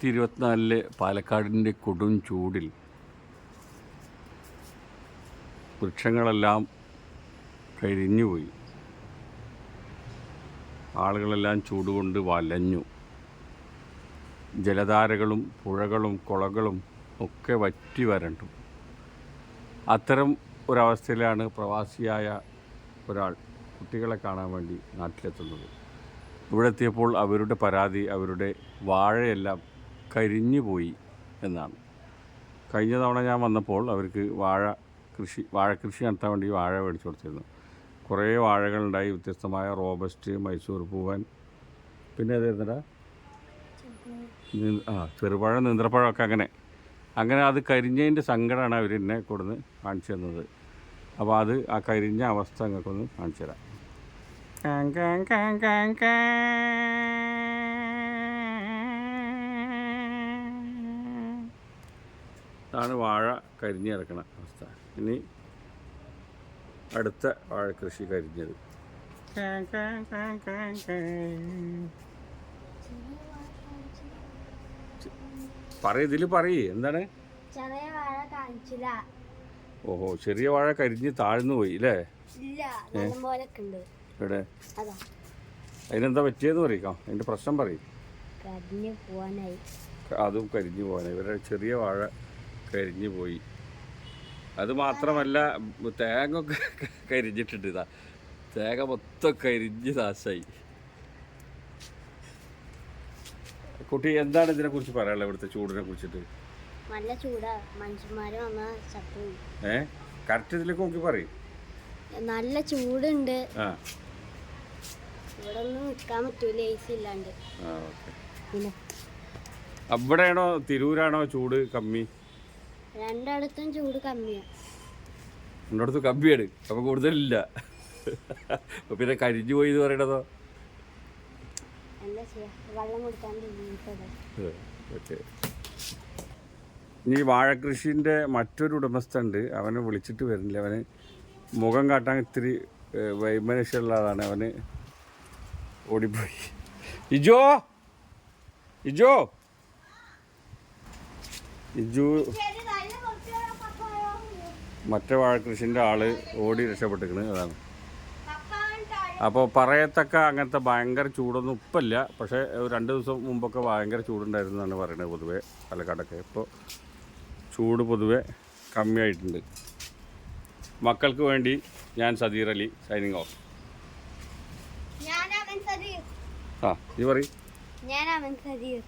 2024 പാലക്കാടിൻ്റെ കൊടും ചൂടിൽ വൃക്ഷങ്ങളെല്ലാം കരിഞ്ഞുപോയി. ആളുകളെല്ലാം ചൂടുകൊണ്ട് വലഞ്ഞു. ജലധാരകളും പുഴകളും കുളകളും ഒക്കെ വറ്റി വരണ്ടു. അത്തരം ഒരവസ്ഥയിലാണ് പ്രവാസിയായ ഒരാൾ കുട്ടികളെ കാണാൻ വേണ്ടി നാട്ടിലെത്തുന്നത്. ഇവിടെ എത്തിയപ്പോൾ അവരുടെ പരാതി അവരുടെ വാഴയെല്ലാം കരിഞ്ഞു പോയി എന്നാണ്. കഴിഞ്ഞ തവണ ഞാൻ വന്നപ്പോൾ അവർക്ക് വാഴക്കൃഷി നടത്താൻ വേണ്ടി വാഴ മേടിച്ചു കൊടുത്തിരുന്നു. കുറേ വാഴകളുണ്ടായി. വ്യത്യസ്തമായ റോബസ്റ്റ്, മൈസൂർ പൂവൻ, പിന്നെ ഏതായിരുന്നടാ ചെറുപഴം, നേന്ത്രപ്പഴമൊക്കെ അങ്ങനെ അത് കരിഞ്ഞതിൻ്റെ സങ്കടമാണ് അവർ എന്നെ കൊടുന്ന് കാണിച്ചു തന്നത്. അപ്പോൾ ആ കരിഞ്ഞ അവസ്ഥ നിങ്ങൾക്കൊന്ന് കാണിച്ചു തരാം. ഇതാണ് വാഴ കരിഞ്ഞ് കിടക്കുന്ന അവസ്ഥ. ഇനി അടുത്ത വാഴ കൃഷി കരിഞ്ഞത്. ഇതിൽ പറയേ എന്താണ്? ഓഹോ, ചെറിയ വാഴ കരിഞ്ഞ് താഴ്ന്നു പോയി അല്ലേ? ഇവിടെ അതിനെന്താ പറ്റിയെന്ന് പറയിക്കാം, അതിൻ്റെ പ്രശ്നം പറയും. അതും കരിഞ്ഞു പോകാനായി. ഇവരുടെ ചെറിയ വാഴ കരിഞ്ഞു പോയി. അത് മാത്രമല്ല, തേങ്ങ ഒക്കെ കരിഞ്ഞിട്ടുണ്ട്. ഇതാ തേങ്ങ മൊത്തം കരിഞ്ഞ് നാശമായി. കുട്ടി, എന്താണ് ഇതിനെക്കുറിച്ച് പറയാനുള്ളത്? ഇവിടുത്തെ ചൂടിനെ കുറിച്ചിട്ട് നല്ല ചൂടാ. മനുഷ്യന്മാര് കറക്റ്റ് ഇതിലേക്ക് നോക്കി പറയും. നല്ല ചൂടുണ്ട്. ഇവിടെ ഒന്നും നിൽക്കാൻ പറ്റൂല AC ഇല്ലാണ്ട്. അവിടെയാണോ തിരൂരാണോ ചൂട് കമ്മി? രണ്ടിടത്തും ചൂട് കമ്മിയാ. രണ്ടിടത്തും കമ്മിയാണ്. അപ്പൊ കൂടുതലില്ല. പിന്നെ കരിഞ്ഞു പോയി എന്ന് പറയണതോ? എന്താ ചെയ്യാ, വെള്ളം കൊടുക്കാണ്ട്. ഇനി വാഴക്കൃഷിൻ്റെ മറ്റൊരു ഉടമസ്ഥണ്ട്. അവനെ വിളിച്ചിട്ട് വരുന്നില്ല. അവന് മുഖം കാട്ടാൻ ഇത്തിരി വൈമനസ്യമുള്ളതാണ്. അവന് ഓടിപ്പോയി. ഇജു മറ്റേ വാഴക്കൃഷിൻ്റെ ആള് ഓടി രക്ഷപ്പെട്ടിരിക്കണ്. അതാണ്. അപ്പോൾ പറയത്തക്ക അങ്ങനത്തെ ഭയങ്കര ചൂടൊന്നും ഇപ്പമില്ല. പക്ഷേ 2 ദിവസം മുമ്പൊക്കെ ഭയങ്കര ചൂടുണ്ടായിരുന്നു എന്നാണ് പറയുന്നത്. പൊതുവെ പാലക്കാടൊക്കെ ഇപ്പോൾ ചൂട് പൊതുവെ കമ്മിയായിട്ടുണ്ട്. മക്കൾക്ക് വേണ്ടി ഞാൻ സദീർ അലി, സൈനിങ് ഓഫ്. ഞാൻ അവൻ സദീർ. നീ പറയും. ഞാൻ അവൻ സദീർ.